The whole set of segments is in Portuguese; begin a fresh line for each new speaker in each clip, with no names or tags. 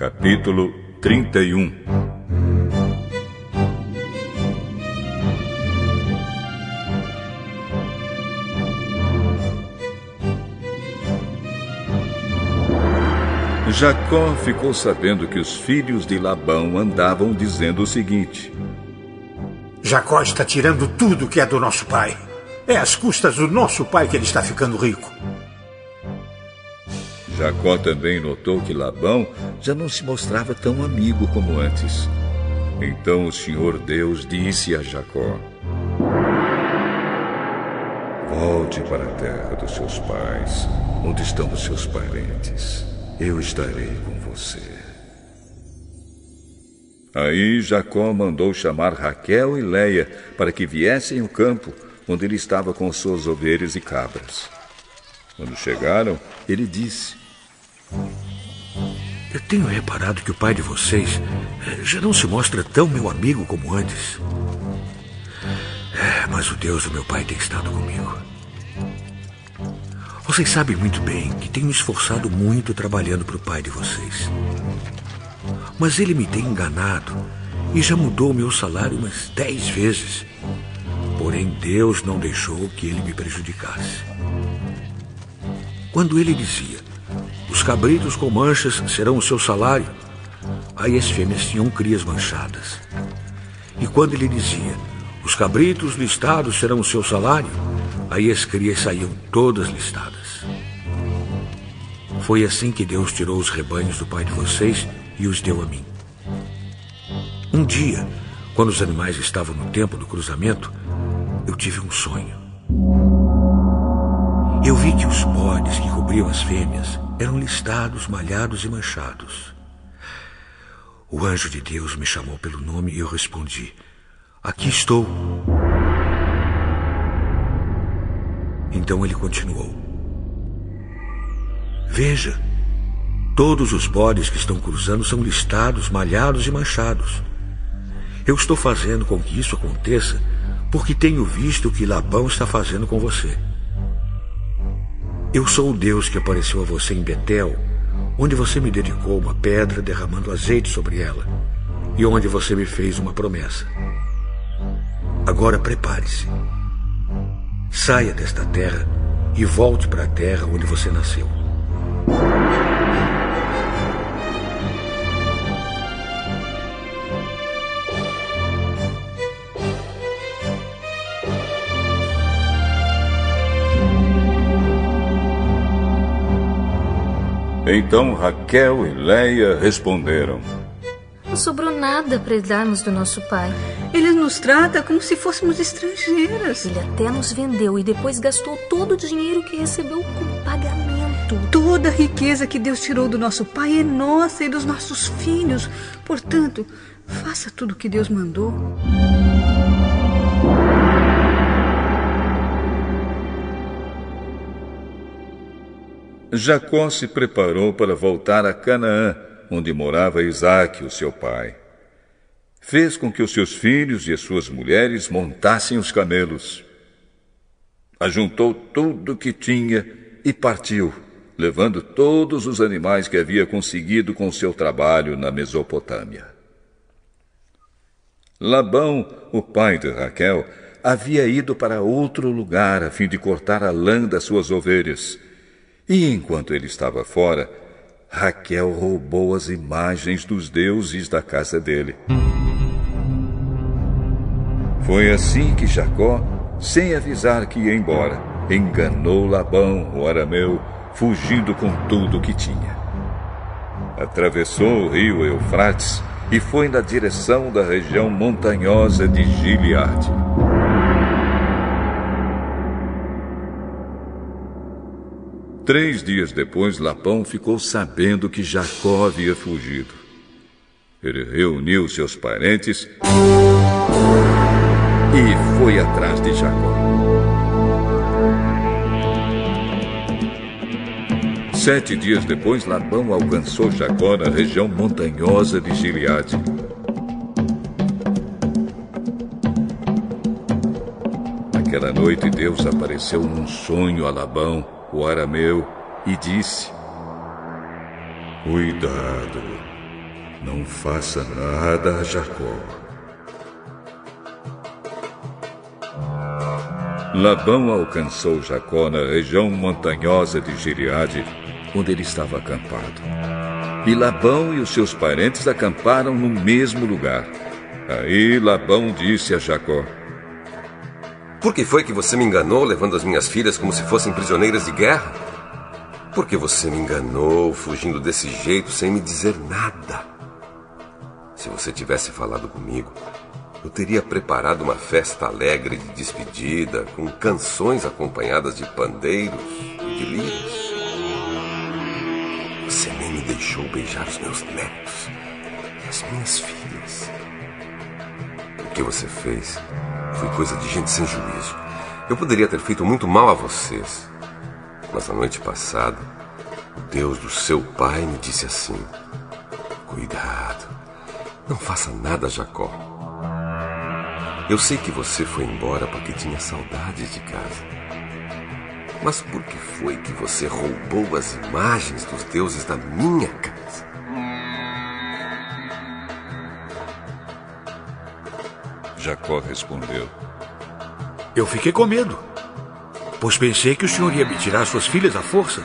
Capítulo 31. Jacó ficou sabendo que os filhos de Labão andavam dizendo o seguinte:
Jacó está tirando tudo que é do nosso pai. É às custas do nosso pai que ele está ficando rico.
Jacó também notou que Labão já não se mostrava tão amigo como antes. Então o Senhor Deus disse a Jacó: volte para a terra dos seus pais, onde estão os seus parentes. Eu estarei com você. Aí Jacó mandou chamar Raquel e Leia para que viessem ao campo, onde ele estava com suas ovelhas e cabras. Quando chegaram, ele disse:
eu tenho reparado que o pai de vocês já não se mostra tão meu amigo como antes. Mas o Deus do meu pai tem estado comigo. Vocês sabem muito bem que tenho me esforçado muito trabalhando para o pai de vocês. Mas ele me tem enganado e já mudou o meu salário umas 10 vezes. Porém, Deus não deixou que ele me prejudicasse. Quando ele dizia: os cabritos com manchas serão o seu salário, aí as fêmeas tinham crias manchadas. E quando ele dizia: os cabritos listados serão o seu salário, aí as crias saíam todas listadas. Foi assim que Deus tirou os rebanhos do pai de vocês e os deu a mim. Um dia, quando os animais estavam no tempo do cruzamento, eu tive um sonho. Eu vi que os bodes que cobriam as fêmeas eram listados, malhados e manchados. O anjo de Deus me chamou pelo nome e eu respondi: aqui estou. Então ele continuou: veja, todos os bodes que estão cruzando são listados, malhados e manchados. Eu estou fazendo com que isso aconteça porque tenho visto o que Labão está fazendo com você. Eu sou o Deus que apareceu a você em Betel, onde você me dedicou uma pedra derramando azeite sobre ela, e onde você me fez uma promessa. Agora prepare-se. Saia desta terra e volte para a terra onde você nasceu.
Então Raquel e Leia responderam:
não sobrou nada para darmos do nosso pai.
Ele nos trata como se fôssemos estrangeiras.
Ele até nos vendeu e depois gastou todo o dinheiro que recebeu como pagamento.
Toda a riqueza que Deus tirou do nosso pai é nossa e dos nossos filhos. Portanto, faça tudo o que Deus mandou.
Jacó se preparou para voltar a Canaã, onde morava Isaque, o seu pai. Fez com que os seus filhos e as suas mulheres montassem os camelos. Ajuntou tudo o que tinha e partiu, levando todos os animais que havia conseguido com seu trabalho na Mesopotâmia. Labão, o pai de Raquel, havia ido para outro lugar a fim de cortar a lã das suas ovelhas. E enquanto ele estava fora, Raquel roubou as imagens dos deuses da casa dele. Foi assim que Jacó, sem avisar que ia embora, enganou Labão, o arameu, fugindo com tudo o que tinha. Atravessou o rio Eufrates e foi na direção da região montanhosa de Gileade. Três dias depois, Labão ficou sabendo que Jacó havia fugido. Ele reuniu seus parentes e foi atrás de Jacó. 7 dias depois, Labão alcançou Jacó na região montanhosa de Gileade. Naquela noite, Deus apareceu num sonho a Labão, o arameu, e disse: cuidado, Não faça nada a Jacó. Labão alcançou Jacó na região montanhosa de Gileade, onde ele estava acampado. E Labão e os seus parentes acamparam no mesmo lugar. Aí Labão disse a Jacó:
Por que foi que você me enganou, levando as minhas filhas como se fossem prisioneiras de guerra? Por que você me enganou, fugindo desse jeito, sem me dizer nada? Se você tivesse falado comigo, eu teria preparado uma festa alegre de despedida, com canções acompanhadas de pandeiros e de liras. Você nem me deixou beijar os meus netos e as minhas filhas. O que você fez foi coisa de gente sem juízo. Eu poderia ter feito muito mal a vocês. Mas na noite passada, o Deus do seu pai me disse assim: Cuidado, não faça nada, Jacó. Eu sei que você foi embora porque tinha saudades de casa. Mas por que foi que você roubou as imagens dos deuses da minha casa?
Jacó respondeu:
Eu fiquei com medo, pois pensei que o senhor ia me tirar suas filhas à força.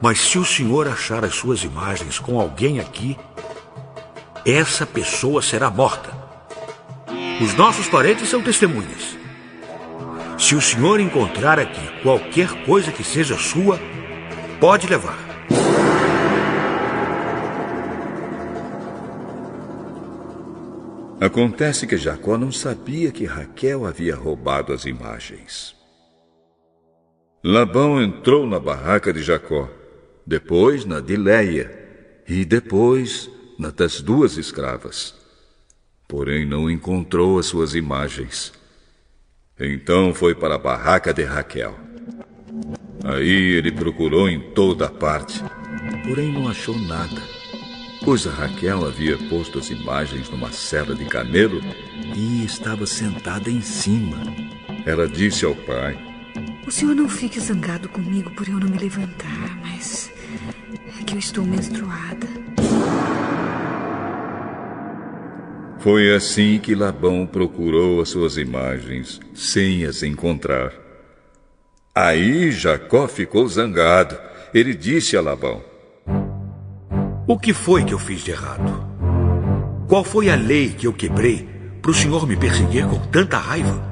Mas se o senhor achar as suas imagens com alguém aqui, essa pessoa será morta. Os nossos parentes são testemunhas. Se o senhor encontrar aqui qualquer coisa que seja sua, pode levar.
Acontece que Jacó não sabia que Raquel havia roubado as imagens. Labão entrou na barraca de Jacó, depois na de Leia e depois na das duas escravas. Porém não encontrou as suas imagens. Então foi para a barraca de Raquel. Aí ele procurou em toda parte, porém não achou nada, pois a Raquel havia posto as imagens numa sela de camelo e estava sentada em cima. Ela disse ao pai:
O senhor não fique zangado comigo por eu não me levantar, mas é que eu estou menstruada.
Foi assim que Labão procurou as suas imagens, sem as encontrar. Aí Jacó ficou zangado. Ele disse a Labão:
O que foi que eu fiz de errado? Qual foi a lei que eu quebrei para o senhor me perseguir com tanta raiva?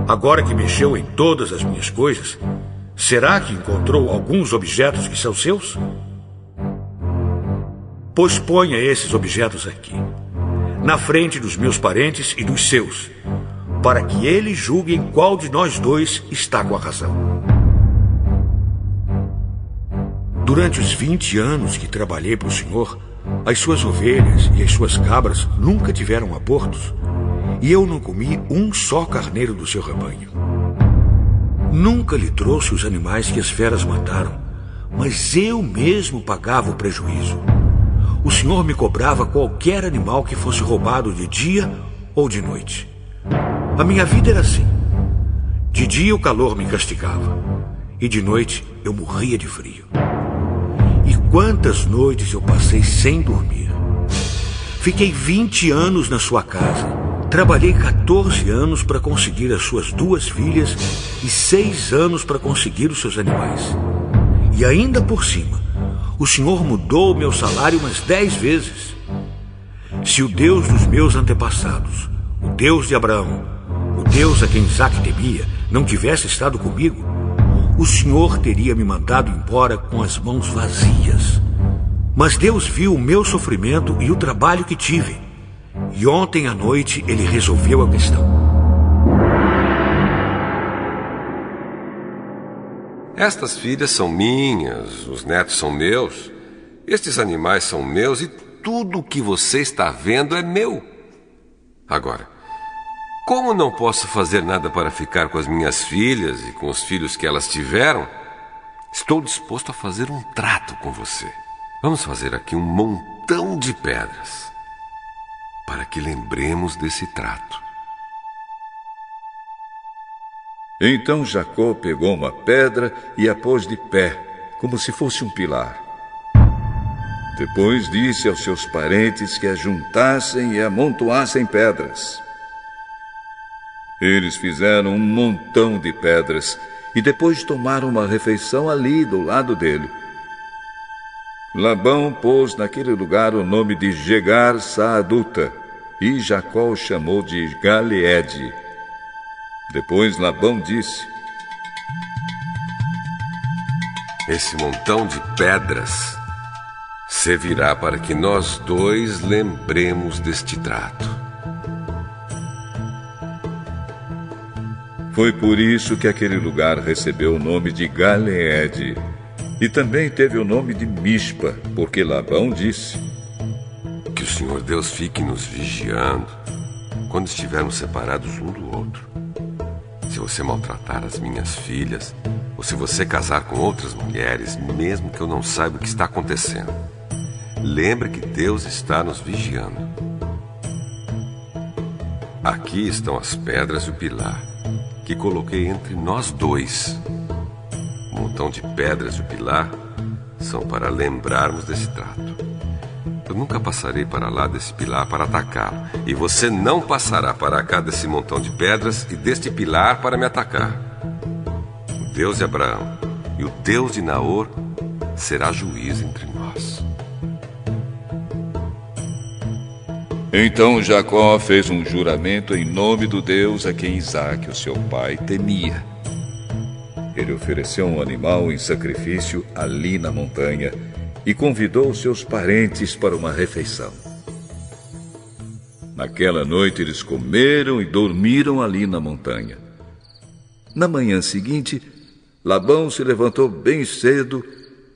Agora que mexeu em todas as minhas coisas, será que encontrou alguns objetos que são seus? Pois ponha esses objetos aqui, na frente dos meus parentes e dos seus, para que eles julguem qual de nós dois está com a razão. Durante os 20 anos que trabalhei para o senhor, as suas ovelhas e as suas cabras nunca tiveram abortos, e eu não comi um só carneiro do seu rebanho. Nunca lhe trouxe os animais que as feras mataram, mas eu mesmo pagava o prejuízo. O senhor me cobrava qualquer animal que fosse roubado de dia ou de noite. A minha vida era assim. De dia o calor me castigava, e de noite eu morria de frio. E quantas noites eu passei sem dormir. Fiquei 20 anos na sua casa. Trabalhei 14 anos para conseguir as suas 2 filhas e 6 anos para conseguir os seus animais. E ainda por cima, o senhor mudou o meu salário umas 10 vezes. Se o Deus dos meus antepassados, o Deus de Abraão, o Deus a quem Isaque temia, não tivesse estado comigo, o senhor teria me mandado embora com as mãos vazias. Mas Deus viu o meu sofrimento e o trabalho que tive. E ontem à noite ele resolveu a questão.
Estas filhas são minhas, os netos são meus, estes animais são meus e tudo o que você está vendo é meu. Agora, como não posso fazer nada para ficar com as minhas filhas e com os filhos que elas tiveram, estou disposto a fazer um trato com você. Vamos fazer aqui um montão de pedras, para que lembremos desse trato.
Então Jacó pegou uma pedra e a pôs de pé, como se fosse um pilar. Depois disse aos seus parentes que ajuntassem e amontoassem pedras. Eles fizeram um montão de pedras e depois tomaram uma refeição ali do lado dele. Labão pôs naquele lugar o nome de Jegar-Saaduta e Jacó o chamou de Galeede. Depois Labão disse:
esse montão de pedras servirá para que nós dois lembremos deste trato.
Foi por isso que aquele lugar recebeu o nome de Galeede. E também teve o nome de Mispa, porque Labão disse:
que o Senhor Deus fique nos vigiando quando estivermos separados um do outro. Se você maltratar as minhas filhas, ou se você casar com outras mulheres, mesmo que eu não saiba o que está acontecendo, lembre que Deus está nos vigiando. Aqui estão as pedras e o pilar que coloquei entre nós dois. O montão de pedras e o pilar são para lembrarmos desse trato. Eu nunca passarei para lá desse pilar para atacá-lo, e você não passará para cá desse montão de pedras e deste pilar para me atacar. O Deus de Abraão e o Deus de Naor será juiz entre nós.
Então Jacó fez um juramento em nome do Deus a quem Isaque, o seu pai, temia. Ele ofereceu um animal em sacrifício ali na montanha e convidou seus parentes para uma refeição. Naquela noite eles comeram e dormiram ali na montanha. Na manhã seguinte, Labão se levantou bem cedo,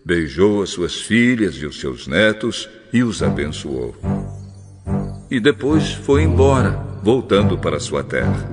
beijou as suas filhas e os seus netos e os abençoou. E depois foi embora, voltando para sua terra.